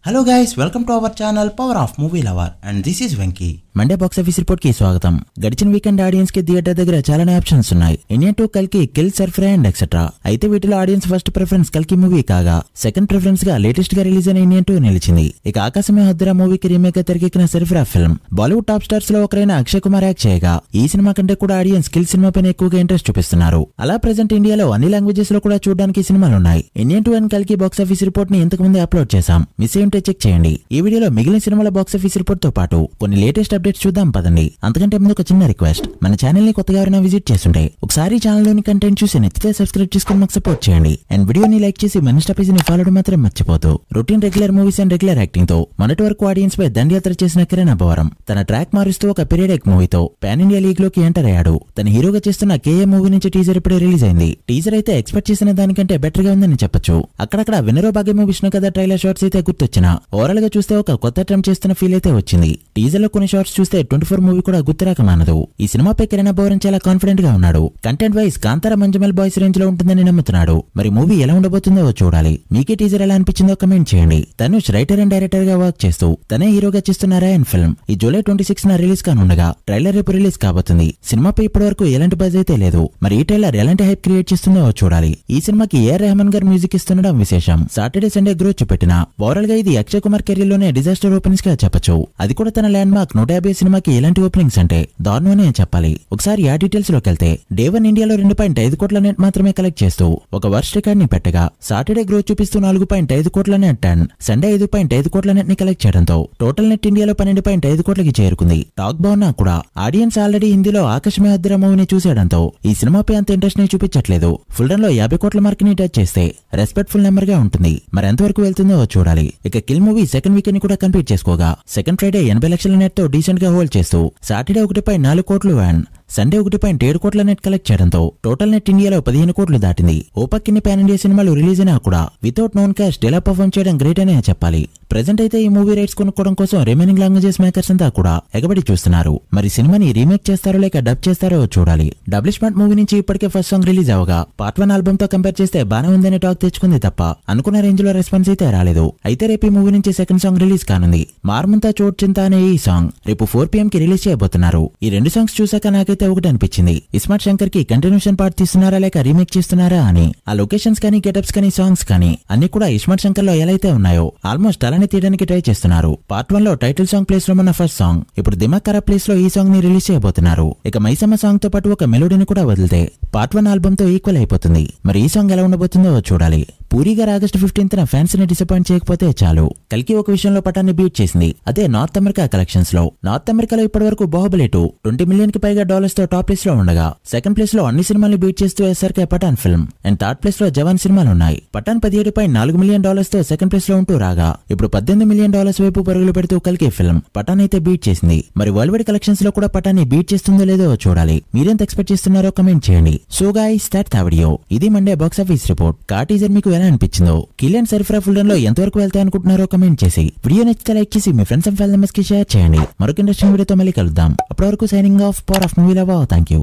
Hello guys, welcome to our channel Power of Movie Lover and this is Venky. Monday box office report కి స్వాగతం. గడిచిన weekend audience కి theatre దగ్గర చాలానే options ఉన్నాయి. Indian 2 కల్కి, కిల్, సర్ఫర్ అండ్ ఎక్సెట్రా. అయితే వీటిలో ఆడియన్స్ ఫస్ట్ ప్రిఫరెన్స్ కల్కి మూవీ కాగా సెకండ్ ప్రిఫరెన్స్ గా లేటెస్ట్ గా రిలీజ్ అయిన ఇండియన్ 2 నిలిచింది. ఇక ఆకాశమే హద్దురా మూవీకి రీమేక్ గా తెరకెక్కిన సర్ఫరా ఫిల్మ్ బాలీవుడ్ టాప్ స్టార్స్ లో ఒకరైన అక్షయ్ కుమార్ యాక్ట్ చేయగా ఈ సినిమా కంటే కూడా ఆడియన్స్ కిల్ సినిమా పైన ఎక్కువగా ఇంట్రెస్ట్ చూపిస్తున్నారు. అలా ప్రెజెంట్ ఇండియాలో అన్ని లాంగ్వేజెస్ లో కూడా చూడడానికి సినిమాలు ఉన్నాయి. ఇండియన్ 2 అండ్ కల్కి బాక్స్ ఆఫీస్ రిపోర్ట్ ని ఇంతకు ముందే అప్లోడ్ చేశాం. మిస్ అయ్యుంటే చెక్ చేయండి. ఈ వీడియోలో మిగిలిన సినిమాల బాక్స్ ఆఫీస్ రిపోర్ట్ తో పాటు కొన్ని లేటెస్ట్ అప్డేట్స్ చూద్దాం పదండి. అంతకంటే ముందు ఒక చిన్న రిక్వెస్ట్, మన ఛానల్ ని కొత్తగా ఎవరైనా విజిట్ చేస్తుంటే ఒకసారి ఛానల్ లోని కంటెంట్ చూసి నచ్చితే సబ్స్క్రైబ్ చేసుకుని మాకు సపోర్ట్ చేయండి. అండ్ వీడియోని లైక్ చేసి మన ఇన్స్టా పేజ్ ని ఫాలో మాత్రం మర్చిపోతూ. Routine regular movies and regular acting తో మొన్నటి వరకు ఆడియన్స్ పై దండయాత్ర చేసిన కిరణ్ అబ్బవరం తన ట్రాక్ మారుస్తూ ఒక పీరియడిక్ మూవీతో పాన్ ఇండియా లీగ్ లోకి ఎంటర్ అయ్యాడు. తన హీరోగా చేస్తున్న కేఏ మూవీ నుంచి టీజర్ ఇప్పుడే రిలీజ్ అయింది. టీజర్ అయితే ఎక్స్పెక్ట్ చేసిన దానికంటే బెటర్ గా ఉందని చెప్పొచ్చు. అక్కడక్కడ వినరో భాగ్యము విష్ణు కథ ట్రైలర్ షార్ట్స్ అయితే గుర్తొచ్చినా ఓవరాల్ గా చూస్తే ఒక కొత్త అటెంప్ట్ చేస్తున్న ఫీల్ అయితే వచ్చింది. టీజర్ లో కొన్ని షార్ట్స్ చూస్తే 24 మూవీ కూడా గుర్తురాక మానదు. ఈ సినిమాపై కిరణ్ అబ్బవరం చాలా కాన్ఫిడెంట్ గా ఉన్నాడు. Content wise Kantara Manjummel boys range లో ఉంటుందని నమ్ముతున్నాడు. మరి మూవీ ఎలా ఉండబోతుందో చూడాలి. మీకే టీజర్ ఎలా అనిపించిందో కమెంట్ చేయండి. ధనుష్ రైటర్ అండ్ డైరెక్టర్ గా వర్క్ చేస్తూ తనే హీరోగా చేస్తున్న రాయన్ ఫిల్మ్ ఈ జూలై 26 న రిలీజ్ కానుండగా ట్రైలర్ రేపు రిలీజ్ కాబోతుంది. సినిమాపై ఇప్పటి వరకు ఎలాంటి బజ్ అయితే లేదు. మరి ఈ ట్రైలర్ ఎలాంటి హైప్ క్రియేట్ చేస్తుందో చూడాలి. ఈ సినిమాకి ఏఆర్ రెహమాన్ గారు మ్యూజిక్ ఇస్తుండడం విశేషం. సాటర్డే సండే గ్రోత్ చూపెట్టిన ఓవరాల్ గా ఇది అక్షయ్ కుమార్ కెరీర్ లోనే డిజాస్టర్ ఓపెనింగ్స్ గా చెప్పొచ్చు. అది కూడా తన ల్యాండ్ మార్క్ 150 సినిమాకి ఎలాంటి ఓపెనింగ్స్ అంటే దారుణమనే చెప్పాలి. ఒకసారి ఆ డీటెయిల్స్ లోకి వెళ్తే డే 1 ఇండియాలో 2.5 కోట్ల నెట్ మాత్రమే కలెక్ట్ చేస్తూ ఒక వర్స్ట్ రికార్డ్ ని పెట్టగా సాటర్డే గ్రోత్ చూపిస్తూ 4.5 కోట్ల నెట్ అండ్ సండే 5.5 కోట్ల నెట్ ని కలెక్ట్ చేయడంతో టోటల్ నెట్ ఇండియాలో 12.5 కోట్లకి చేరుకుంది. టాక్ బాగున్నా కూడా ఆడియన్స్ ఆల్రెడీ హిందీలో ఆకాశమే హద్దురా మూవీని చూసేయడంతో ఈ సినిమాపై అంత ఇంట్రెస్ట్ ని చూపించట్లేదు. ఫుల్ రన్ లో 50 కోట్ల మార్క్ ని టచ్ చేస్తే రెస్పెక్ట్ఫుల్ నెంబర్ గా ఉంటుంది. మరి ఎంతవరకు వెళ్తుందో చూడాలి. ఇక కిల్ మూవీ సెకండ్ వీకెండ్ ని కూడా కంప్లీట్ చేసుకోగా సెకండ్ ఫ్రైడే 80 లక్షల నెట్ తో డీసెంట్ గా హోల్డ్ చేస్తూ సాటర్డే 1.4 కోట్లు అండ్ సండే 1.7 కోట్ల నెట్ కలెక్ట్ చేయడంతో టోటల్ నెట్ ఇండియాలో 15 కోట్లు దాటింది. ఓపక్కిన్ని పాన్ ఇండియా సినిమాలు రిలీజ్ అయినా కూడా వితౌట్ నోన్ కాస్ట్ ఎలా పర్ఫార్మ్ చేయడం గ్రేట్ అనే చెప్పాలి. ప్రెజెంట్ అయితే ఈ మూవీ రైట్స్ కొనుక్కోవడం కోసం రిమైనింగ్ లాంగ్వేజెస్ మేకర్స్ అంతా కూడా ఎగబడి చూస్తున్నారు. మరి సినిమాని రీమేక్ చేస్తారో లేక డబ్ చేస్తారో చూడాలి. డబుల్ స్మార్ట్ మూవీ నుంచి ఇప్పటికే ఫస్ట్ సాంగ్ రిలీజ్ అవగా పార్ట్ 1 ఆల్బమ్ తో కంపేర్ చేస్తే బానే ఉందనే టాక్ తెచ్చుకుంది తప్ప అనుకున్న రేంజ్ లో రెస్పాన్స్ అయితే రాలేదు. అయితే రేపు ఈ మూవీ నుంచి సెకండ్ సాంగ్ రిలీజ్ కానుంది. మార్మంతా చోట్ చింత అనే ఈ సాంగ్ రేపు 4 PM కి రిలీజ్ చేయబోతున్నారు. ఈ రెండు సాంగ్స్ చూసాక నాకైతే ఒకటి అనిపించింది, ఇస్మార్ట్ శంకర్ కి కంటిన్యూషన్ పార్ట్ తీస్తున్నారా లేక రీమేక్ చేస్తున్నారా అని. ఆ లొకేషన్స్ కానీ గెటప్స్ కానీ సాంగ్స్ కానీ అన్ని కూడా ఇస్మార్ట్ శంకర్ లో ఎలా అయితే ఉన్నాయో ఆల్మోస్ట్ అలానే తీయడానికి ట్రై చేస్తున్నారు. పార్ట్ 1 లో టైటిల్ సాంగ్ ప్లేస్ లో ఉన్న ఫస్ట్ సాంగ్ ఇప్పుడు దిమాగ్ ఖరాబ్ ప్లేస్ లో ఈ సాంగ్ ని రిలీజ్ చేయబోతున్నారు. ఇక మైసమ్మ సాంగ్ తో పాటు ఒక మెలోడీని కూడా వదిలితే పార్ట్ 1 ఆల్బమ్ తో ఈక్వల్ అయిపోతుంది. మరి ఈ సాంగ్ ఎలా ఉండబోతుందో చూడాలి. పూరి గారు ఆగస్టు 15th న ఫ్యాన్స్ ని డిసప్పాయింట్ చేయకపోతే చాలు. కల్కి ఒక విషయంలో పటాన్ని బీట్ చేసింది. అదే నార్త్ అమెరికా కలెక్షన్స్ లో. నార్త్ అమెరికాలో ఇప్పటి వరకు బాహుబలి 2 $20 మిలియన్ కి పైగా డాలర్స్ తో టాప్ ప్లేస్ లో ఉండగా సెకండ్ ప్లేస్ లో అన్ని సినిమాల్ని బీట్ చేస్తూ SRK Pathaan film and third place లో జవాన్ సినిమాలు ఉన్నాయి. పఠాన్ $17.4 మిలియన్ తో సెకండ్ ప్లేస్ లో ఉంటూ రాగా ఇప్పుడు $18 మిలియన్ వైపు పరుగులు పెడుతూ కల్కి ఫిల్మ్ పఠాన్ అయితే బీట్ చేసింది. మరి వరల్డ్ వైడ్ కలెక్షన్స్ లో కూడా పఠాన్ని బీట్ చేస్తుందో లేదో చూడాలి. మీరెంత ఎక్స్పెక్ట్ చేస్తున్నారో కమెంట్ చేయండి. So guys that's the video. ఇది మండే బాక్స్ ఆఫీస్ రిపోర్ట్. కా టీజర్ మీకు ఎలా అనిపించిందో, కిల్ అండ్ సర్ఫరా ఫుల్ రన్ లో ఎంతవరకు వెళ్తాయి అనుకుంటున్నారో కమెంట్ చేసి వీడియో నచ్చితే లైక్ చేసి మీ ఫ్రెండ్స్ అండ్ ఫ్యామిలీ మెంబర్స్ కి షేర్ చేయండి. మరొక ఇంట్రెస్టింగ్ వీడియోతో మళ్ళీ కలుద్దాం. అప్పటి వరకు signing off. Power of movie lover. Thank you.